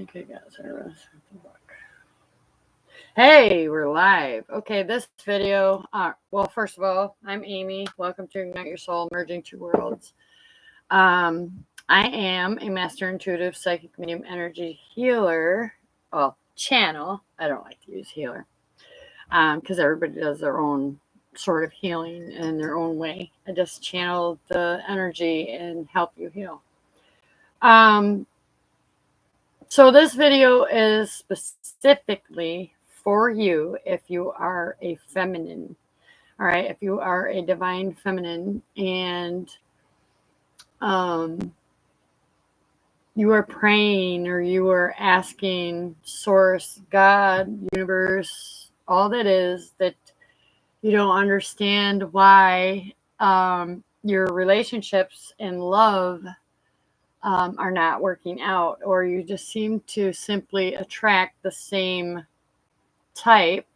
Okay, guys. Hey, we're live. Okay, this video. Well, first of all, I'm Amy. Welcome to Ignite Your Soul, Merging Two Worlds. I am a master intuitive psychic medium energy healer. Well, channel. I don't like to use healer because everybody does their own sort of healing in their own way. I just channel the energy and help you heal. So this video is specifically for you if you are a feminine. All right, if you are a divine feminine and you are praying or you are asking source, God, universe, all that is that you don't understand why your relationships in love are not working out, or you just seem to simply attract the same type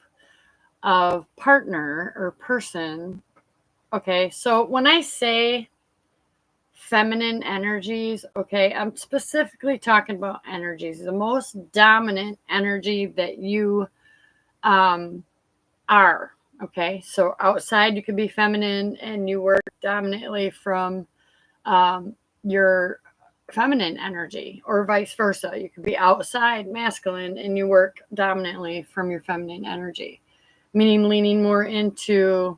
of partner or person. Okay, so when I say feminine energies, okay, I'm specifically talking about energies, the most dominant energy that you are. Okay, so outside you could be feminine and you work dominantly from your feminine energy, or vice versa. You could be outside masculine and you work dominantly from your feminine energy, meaning leaning more into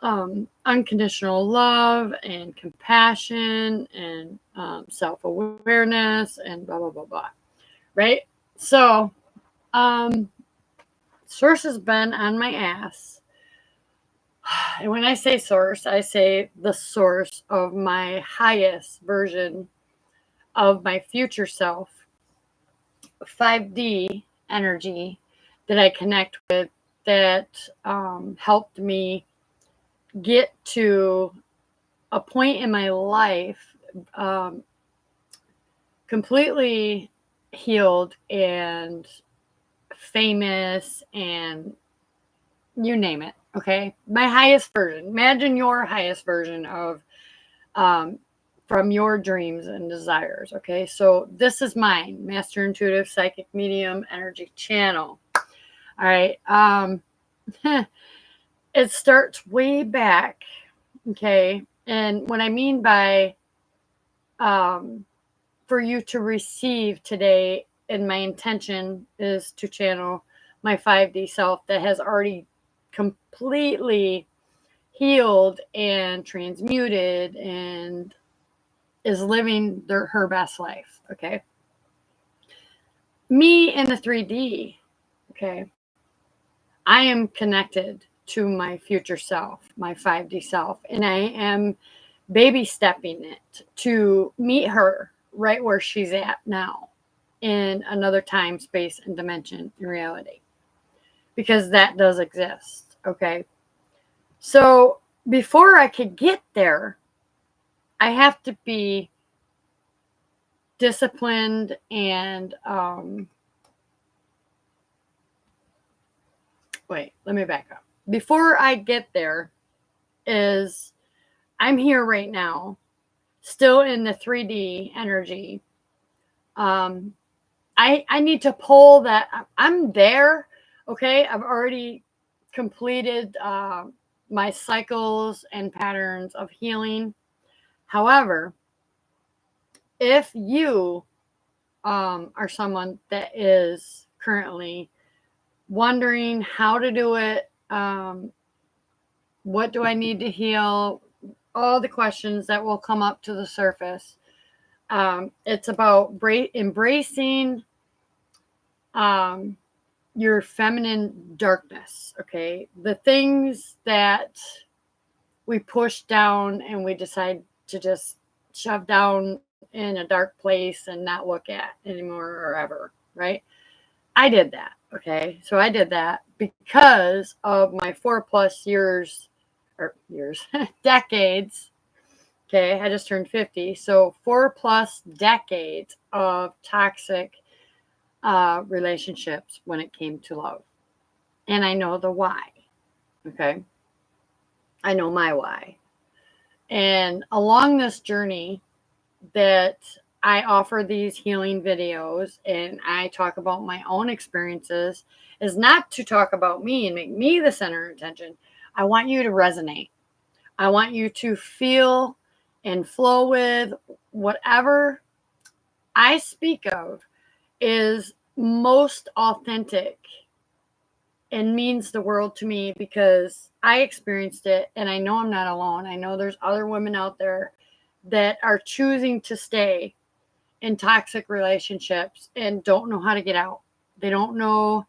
unconditional love and compassion and self-awareness and blah, blah, blah, blah. Right? So, source has been on my ass. And when I say source, I say the source of my highest version of my future self, 5D energy that I connect with, that helped me get to a point in my life completely healed and famous and you name it. Okay, my highest version. Imagine your highest version of from your dreams and desires. Okay, so this is mine, Master Intuitive Psychic Medium Energy Channel. All right, it starts way back. Okay, and what I mean by for you to receive today, and my intention is to channel my 5D self that has already completely healed and transmuted and is living her best life. Okay. Me in the 3D. Okay. I am connected to my future self, my 5D self, and I am baby stepping it to meet her right where she's at now in another time, space, and dimension in reality, because that does exist. Okay. So before I could get there, I have to be disciplined and wait, let me back up. Before I get there is I'm here right now, still in the 3D energy. I need to pull that. I'm there. Okay. I've already completed my cycles and patterns of healing. However, if you are someone that is currently wondering how to do it, what do I need to heal, all the questions that will come up to the surface. It's about embracing your feminine darkness, okay? The things that we push down and we decide to just shove down in a dark place and not look at anymore or ever, right? I did that, okay? So I did that because of my 4+ decades. Okay, I just turned 50. So 4+ decades of toxic relationships when it came to love. And I know the why. Okay. I know my why. And along this journey that I offer these healing videos and I talk about my own experiences is not to talk about me and make me the center of attention. I want you to resonate. I want you to feel and flow with whatever I speak of is most authentic and means the world to me because I experienced it and I know I'm not alone. I know there's other women out there that are choosing to stay in toxic relationships and don't know how to get out. They don't know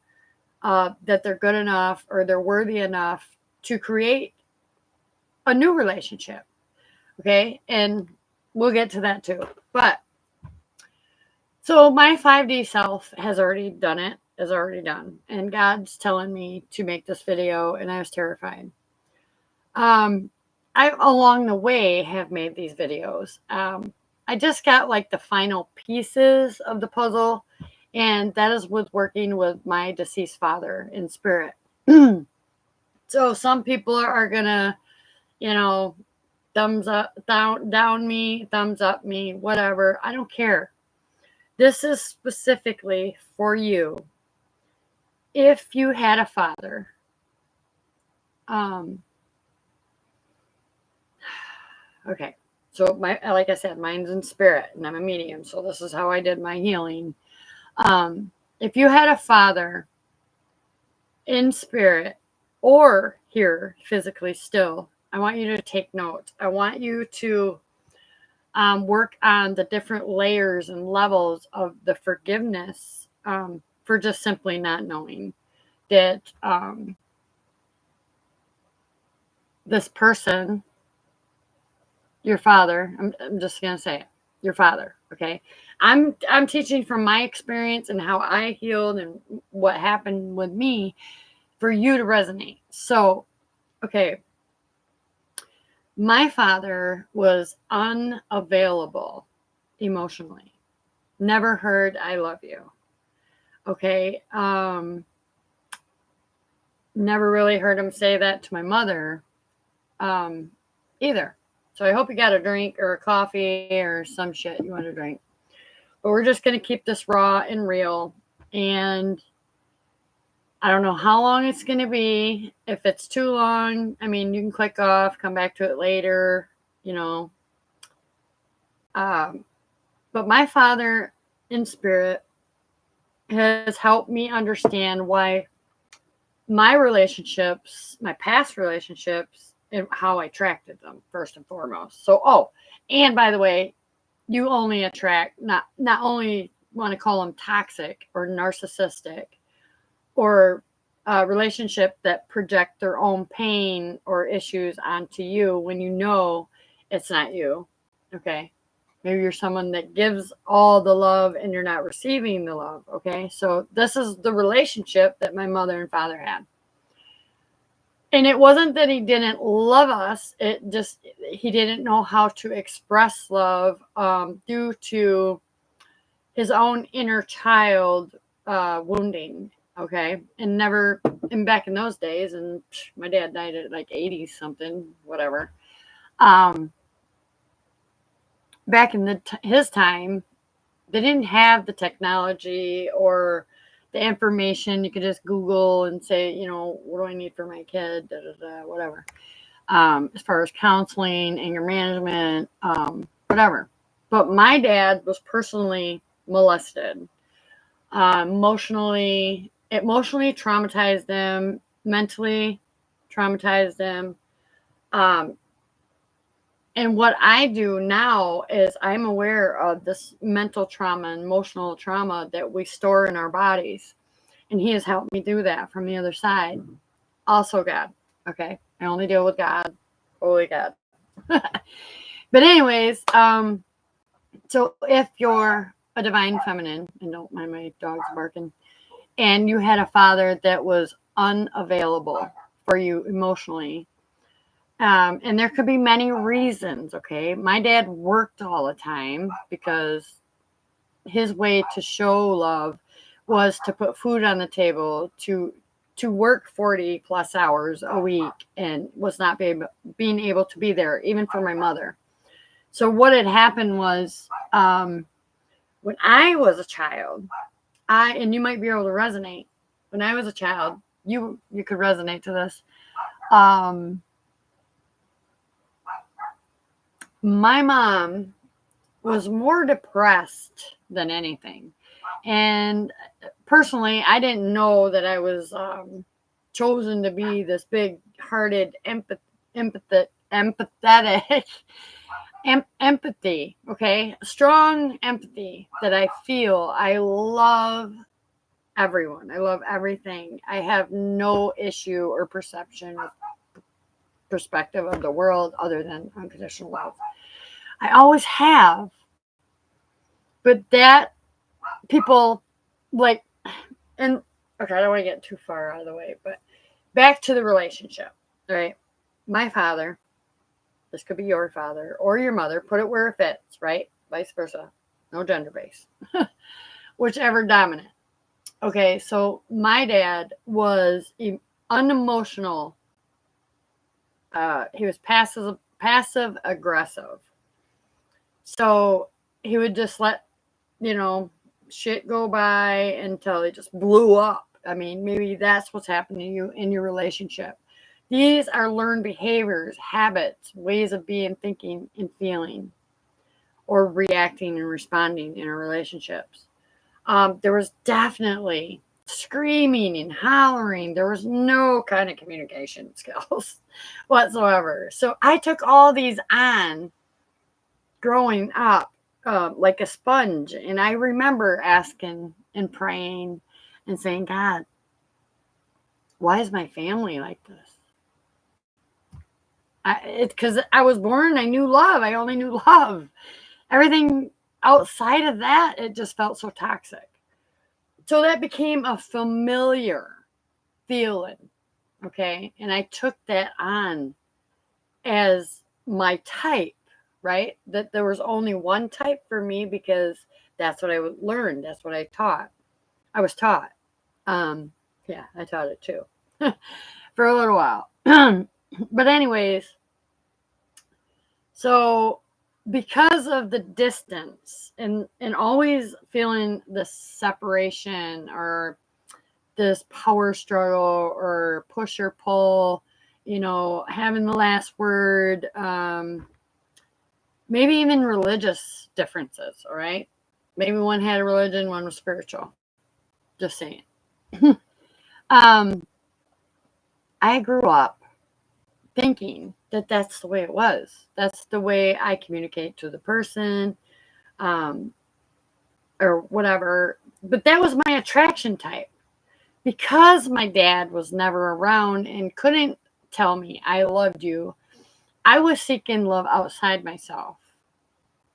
that they're good enough or they're worthy enough to create a new relationship. Okay. And we'll get to that too. But so my 5D self has already done it, is already done. And God's telling me to make this video, and I was terrified. I, along the way, have made these videos. I just got like the final pieces of the puzzle, and that is with working with my deceased father in spirit. So some people are gonna, thumbs up, down me, thumbs up me, whatever. I don't care. This is specifically for you. If you had a father, okay. So like I said, mine's in spirit and I'm a medium. So this is how I did my healing. If you had a father in spirit or here physically still, I want you to take note. I want you to work on the different layers and levels of the forgiveness for just simply not knowing that this person, your father, I'm just going to say it, your father, okay? I'm teaching from my experience and how I healed and what happened with me for you to resonate. So, okay, my father was unavailable emotionally. Never heard I love you. Okay. Never really heard him say that to my mother either. So I hope you got a drink or a coffee or some shit you want to drink. But we're just going to keep this raw and real. And I don't know how long it's going to be. If it's too long, I mean, you can click off, come back to it later, But my father in spirit has helped me understand why my relationships, my past relationships, and how I attracted them first and foremost. So, and by the way, you only attract not only want to call them toxic or narcissistic or a relationship that project their own pain or issues onto you when you know it's not you. Okay. Maybe you're someone that gives all the love and you're not receiving the love. Okay. So this is the relationship that my mother and father had. And it wasn't that he didn't love us. It just, he didn't know how to express love due to his own inner child wounding. Okay. And back in those days, and my dad died at like 80 something, whatever. Back in his time, they didn't have the technology or the information. You could just Google and say, what do I need for my kid? Da, da, da, whatever. As far as counseling, anger management, whatever. But my dad was personally molested. Emotionally traumatized them, mentally traumatized them. And what I do now is I'm aware of this mental trauma and emotional trauma that we store in our bodies. And he has helped me do that from the other side. Also God. Okay. I only deal with God. Holy God. But anyways, so if you're a divine feminine, and don't mind my dogs barking, and you had a father that was unavailable for you emotionally, and there could be many reasons, okay? My dad worked all the time because his way to show love was to put food on the table, to work 40 plus hours a week, and was not being able to be there, even for my mother. So what had happened was When I was a child, and you might be able to resonate. When I was a child, you could resonate to this. My mom was more depressed than anything. And personally, I didn't know that I was chosen to be this big hearted, empathetic empathy, okay? Strong empathy that I feel. I love everyone. I love everything. I have no issue or perception or perspective of the world other than unconditional love. I always have. But that people like, and okay, I don't want to get too far out of the way, but back to the relationship, right? My father, this could be your father or your mother, put it where it fits, right? Vice versa. No gender base. Whichever dominant. Okay, so my dad was unemotional. He was passive aggressive. So he would just let, shit go by until it just blew up. I mean, maybe that's what's happening to you in your relationship. These are learned behaviors, habits, ways of being, thinking, and feeling, or reacting and responding in our relationships. There was definitely screaming and hollering. There was no kind of communication skills whatsoever. So I took all these on growing up like a sponge. And I remember asking and praying and saying, God, why is my family like this? It's because I was born, I knew love. I only knew love. Everything outside of that, it just felt so toxic. So that became a familiar feeling. Okay. And I took that on as my type, right? That there was only one type for me because that's what I learned. That's what I taught. I was taught. Yeah, I taught it too for a little while. But anyways, so because of the distance and always feeling the separation or this power struggle or push or pull, having the last word, maybe even religious differences, all right? Maybe one had a religion, one was spiritual. Just saying. I grew up thinking that that's the way it was. That's the way I communicate to the person, or whatever. But that was my attraction type. Because my dad was never around and couldn't tell me I loved you, I was seeking love outside myself,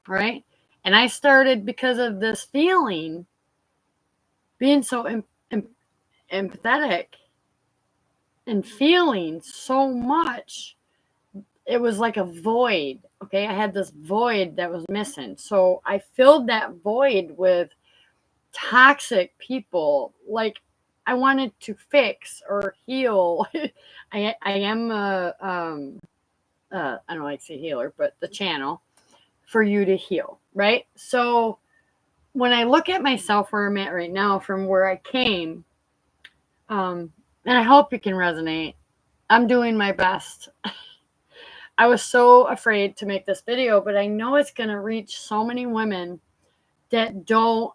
right? And I started, because of this feeling, being so empathetic and feeling so much. It was like a void. Okay, I had this void that was missing. So I filled that void with toxic people. Like, I wanted to fix or heal. I am I don't like to say healer, but the channel for you to heal, right? So when I look at myself where I'm at right now from where I came, and I hope you can resonate, I'm doing my best. I was so afraid to make this video, but I know it's going to reach so many women that don't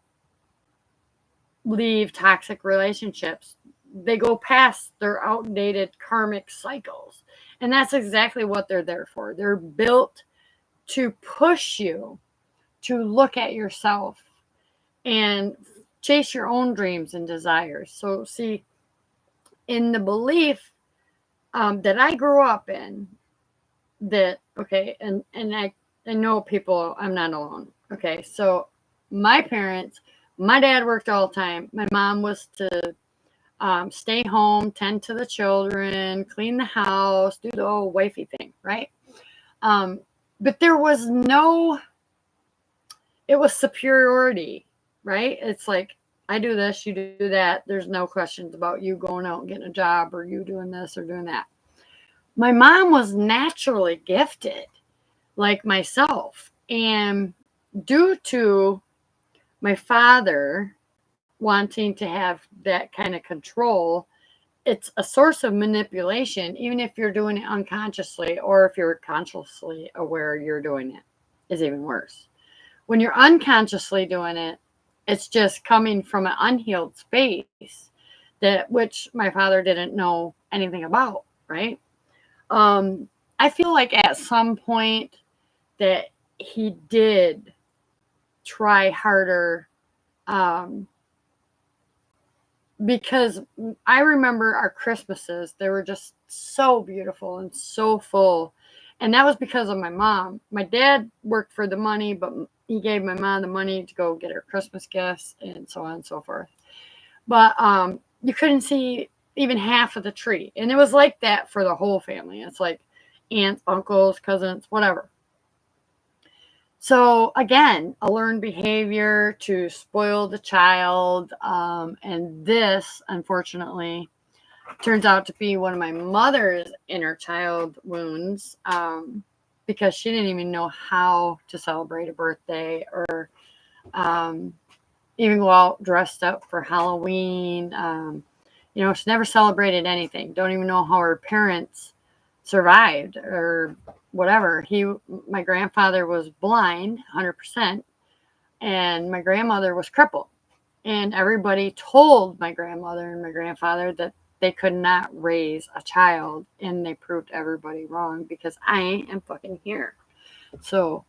leave toxic relationships. They go past their outdated karmic cycles. And that's exactly what they're there for. They're built to push you to look at yourself and chase your own dreams and desires. So, see, in the belief that I grew up in, that, okay, and I know people, I'm not alone. Okay, so my parents, my dad worked all the time. My mom was to stay home, tend to the children, clean the house, do the old wifey thing, right? But there was it was superiority, right? It's like, I do this, you do that. There's no questions about you going out and getting a job or you doing this or doing that. My mom was naturally gifted like myself. And due to my father wanting to have that kind of control, it's a source of manipulation, even if you're doing it unconsciously or if you're consciously aware you're doing it, is even worse. When you're unconsciously doing it, it's just coming from an unhealed space that which my father didn't know anything about, right? I feel like at some point that he did try harder, um, because I remember our Christmases, they were just so beautiful and so full. And that was because of my mom. My dad worked for the money, but he gave my mom the money to go get her Christmas gifts and so on and so forth. But you couldn't see even half of the tree. And it was like that for the whole family. It's like aunts, uncles, cousins, whatever. So again, a learned behavior to spoil the child. And this, unfortunately, turns out to be one of my mother's inner child wounds, because she didn't even know how to celebrate a birthday or even go out dressed up for Halloween. She never celebrated anything. Don't even know how her parents survived or whatever. My grandfather was blind 100%, and my grandmother was crippled. And everybody told my grandmother and my grandfather that they could not raise a child, and they proved everybody wrong because I am fucking here. So,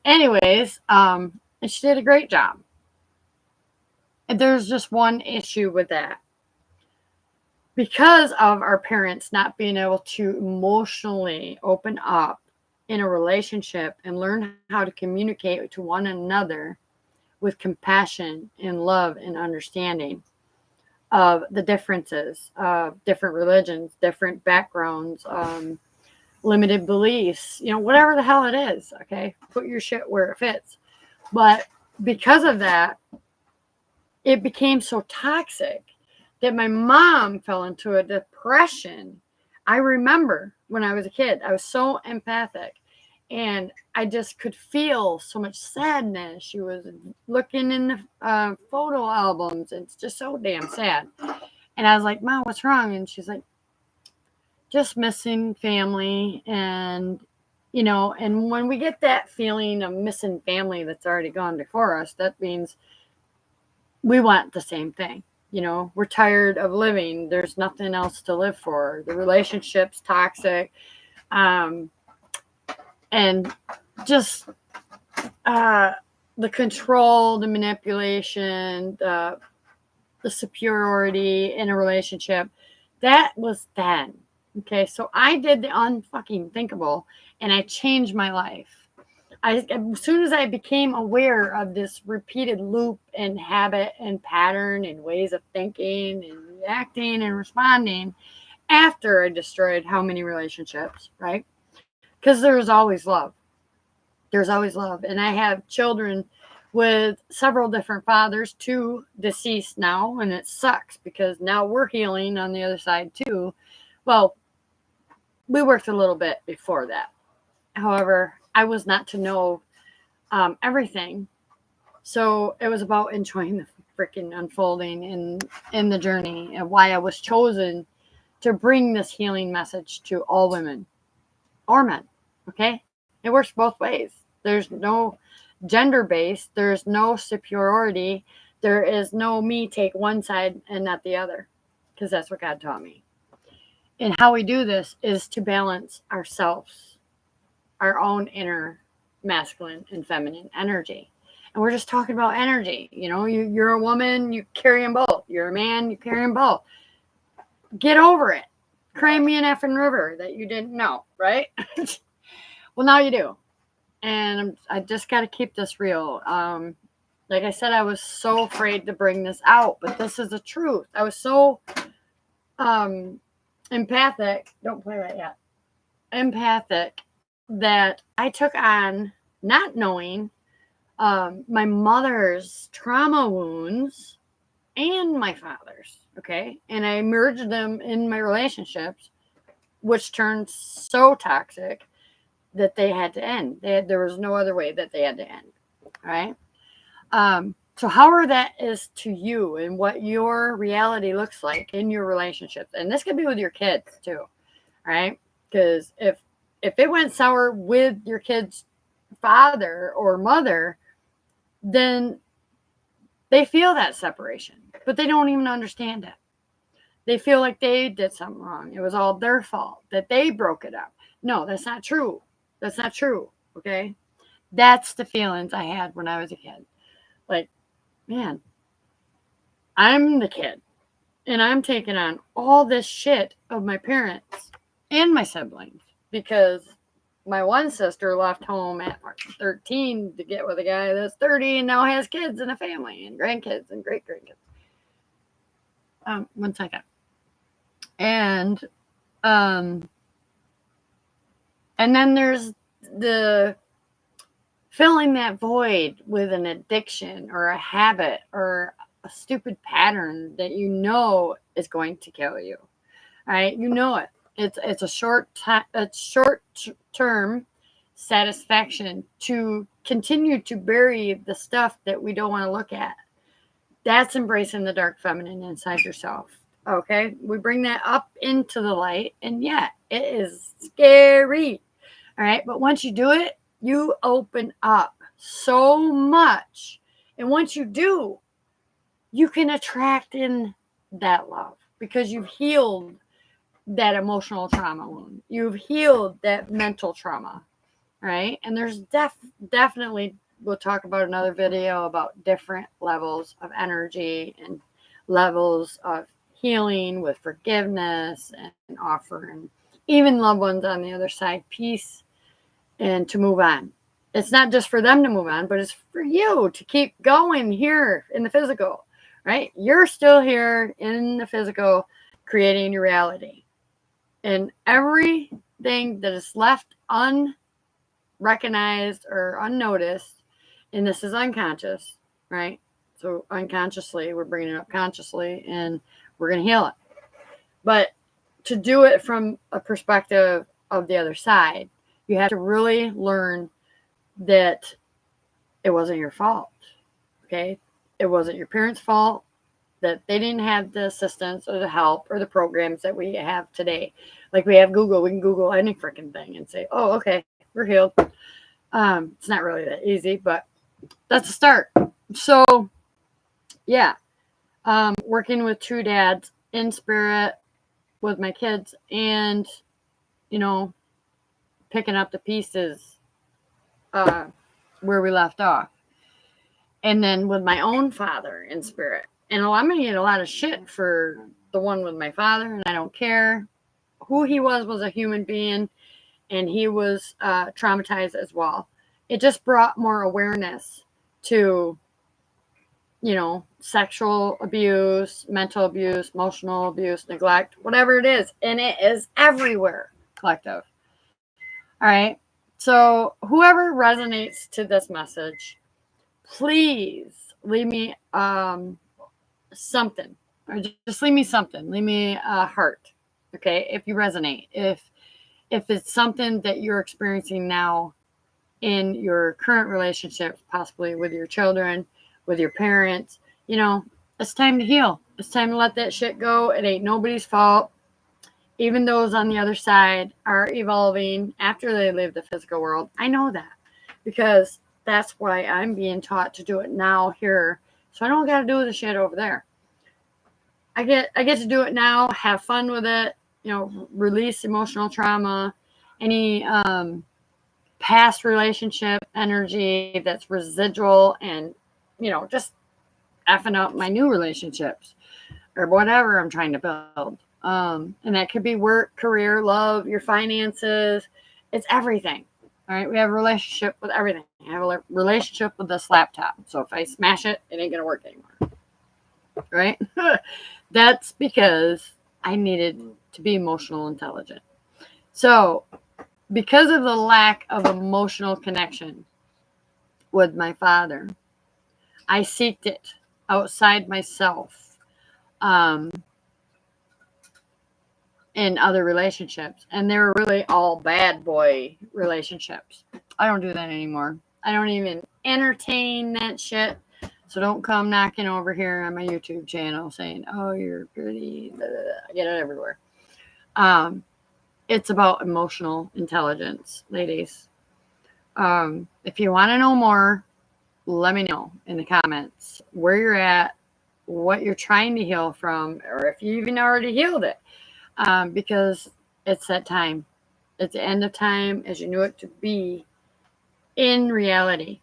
anyways, and she did a great job. And there's just one issue with that. Because of our parents not being able to emotionally open up in a relationship and learn how to communicate to one another with compassion and love and understanding of the differences of different religions, different backgrounds, limited beliefs, whatever the hell it is, okay? Put your shit where it fits. But because of that, it became so toxic that my mom fell into a depression. I remember when I was a kid, I was so empathic and I just could feel so much sadness. She was looking in the photo albums. It's just so damn sad. And I was like, Mom, what's wrong? And she's like, just missing family. And when we get that feeling of missing family that's already gone before us, that means we want the same thing. We're tired of living. There's nothing else to live for. The relationship's toxic. And just the control, the manipulation, the superiority in a relationship, that was then. Okay, so I did the unfucking thinkable, and I changed my life. As soon as I became aware of this repeated loop and habit and pattern and ways of thinking and reacting and responding, after I destroyed how many relationships, right? Because there's always love. There's always love. And I have children with several different fathers, 2 deceased now, and it sucks because now we're healing on the other side too. Well, we worked a little bit before that. However, I was not to know everything. So it was about enjoying the freaking unfolding in the journey and why I was chosen to bring this healing message to all women or men. Okay? It works both ways. There's no gender based, there's no superiority, there is no me take one side and not the other, because that's what God taught me. And how we do this is to balance ourselves, our own inner masculine and feminine energy. And we're just talking about energy. You're a woman, you carry them both. You're a man, you carry them both. Get over it. Cry me an effing river that you didn't know, right? Well, now you do. And I just got to keep this real. Like I said, I was so afraid to bring this out, but this is the truth. I was so empathic. Don't play that yet. Empathic that I took on not knowing my mother's trauma wounds and my father's, okay? And I merged them in my relationships, which turned so toxic that they had to end. There was no other way that they had to end, right? So however that is to you and what your reality looks like in your relationships, and this could be with your kids too, right? Because if it went sour with your kid's father or mother, then they feel that separation, but they don't even understand it. They feel like they did something wrong. It was all their fault that they broke it up. No, that's not true. That's not true. Okay. That's the feelings I had when I was a kid. Like, man, I'm the kid and I'm taking on all this shit of my parents and my siblings because my one sister left home at 13 to get with a guy that's 30 and now has kids and a family and grandkids and great grandkids. 1 second. And then there's the filling that void with an addiction or a habit or a stupid pattern that you know is going to kill you. All right, you know it. It's a short term satisfaction to continue to bury the stuff that we don't want to look at. That's embracing the dark feminine inside yourself. Okay, we bring that up into the light, and yeah, it is scary. All right, but once you do it, you open up so much, and once you do, you can attract in that love because you've healed that emotional trauma wound. You've healed that mental trauma, right? And there's definitely, we'll talk about another video about different levels of energy and levels of healing with forgiveness and offering even loved ones on the other side peace and to move on. It's not just for them to move on, but it's for you to keep going here in the physical, right? You're still here in the physical creating your reality. And everything that is left unrecognized or unnoticed, and this is unconscious, right? So unconsciously, we're bringing it up consciously, and we're going to heal it. But to do it from a perspective of the other side, you have to really learn that it wasn't your fault, okay? It wasn't your parents' fault that they didn't have the assistance or the help or the programs that we have today. Like we have Google, we can Google any freaking thing and say, oh, okay, we're healed. It's not really that easy, but that's a start. So, yeah, working with true dads in spirit with my kids and, picking up the pieces where we left off. And then with my own father in spirit. And I'm going to get a lot of shit for the one with my father, and I don't care. Who he was a human being, and he was traumatized as well. It just brought more awareness to, sexual abuse, mental abuse, emotional abuse, neglect, whatever it is. And it is everywhere, collective. All right. So whoever resonates to this message, please leave me something, or just leave me something. Leave me a heart. Okay. If you resonate, if it's something that you're experiencing now in your current relationship, possibly with your children, with your parents, it's time to heal. It's time to let that shit go. It ain't nobody's fault. Even those on the other side are evolving after they leave the physical world. I know that because that's why I'm being taught to do it now here. So I don't got to do the shit over there. I get to do it now, have fun with it, release emotional trauma, any past relationship energy that's residual and, just effing up my new relationships or whatever I'm trying to build. And that could be work, career, love, your finances. It's everything. All right. We have a relationship with everything. I have a relationship with this laptop. So if I smash it, it ain't going to work anymore. Right. That's because I needed to be emotional intelligent. So because of the lack of emotional connection with my father, I seeked it outside myself in other relationships. And they were really all bad boy relationships. I don't do that anymore. I don't even entertain that shit. So don't come knocking over here on my YouTube channel saying, oh, you're pretty, blah, blah, blah. I get it everywhere. It's about emotional intelligence, ladies. If you want to know more, let me know in the comments where you're at, what you're trying to heal from, or if you even already healed it. Because it's that time. It's the end of time as you knew it to be in reality.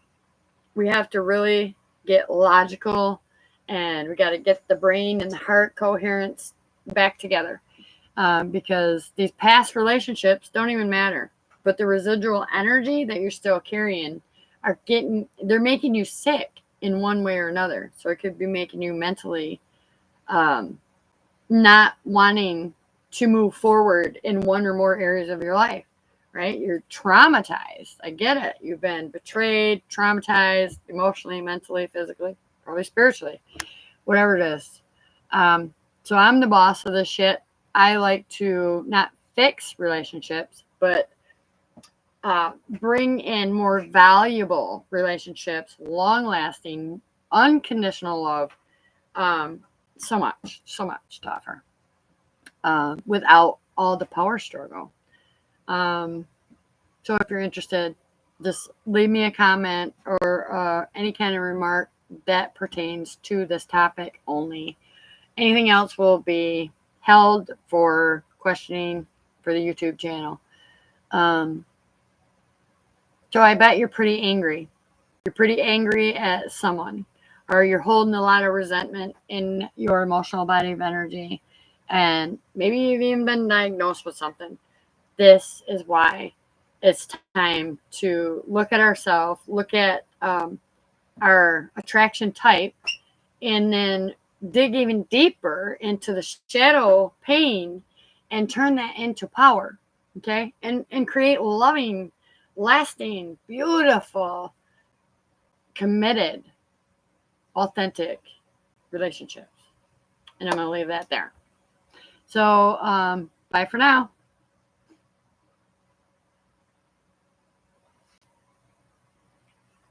We have to really get logical, and we got to get the brain and the heart coherence back together. Because these past relationships don't even matter, but the residual energy that you're still carrying they're making you sick in one way or another. So it could be making you mentally not wanting to move forward in one or more areas of your life, right? You're traumatized. I get it. You've been betrayed, traumatized, emotionally, mentally, physically, probably spiritually, whatever it is. So I'm the boss of this shit. I like to not fix relationships, but bring in more valuable relationships, long-lasting, unconditional love. So much to offer without all the power struggle. So if you're interested, just leave me a comment or any kind of remark that pertains to this topic only. Anything else will be held for questioning for the YouTube channel. So I bet you're pretty angry. You're pretty angry at someone, or you're holding a lot of resentment in your emotional body of energy, and maybe you've even been diagnosed with something. This is why it's time to look at ourselves, look at our attraction type, and then dig even deeper into the shadow pain and turn that into power. Okay. And create loving, lasting, beautiful, committed, authentic relationships. And I'm going to leave that there. So, bye for now.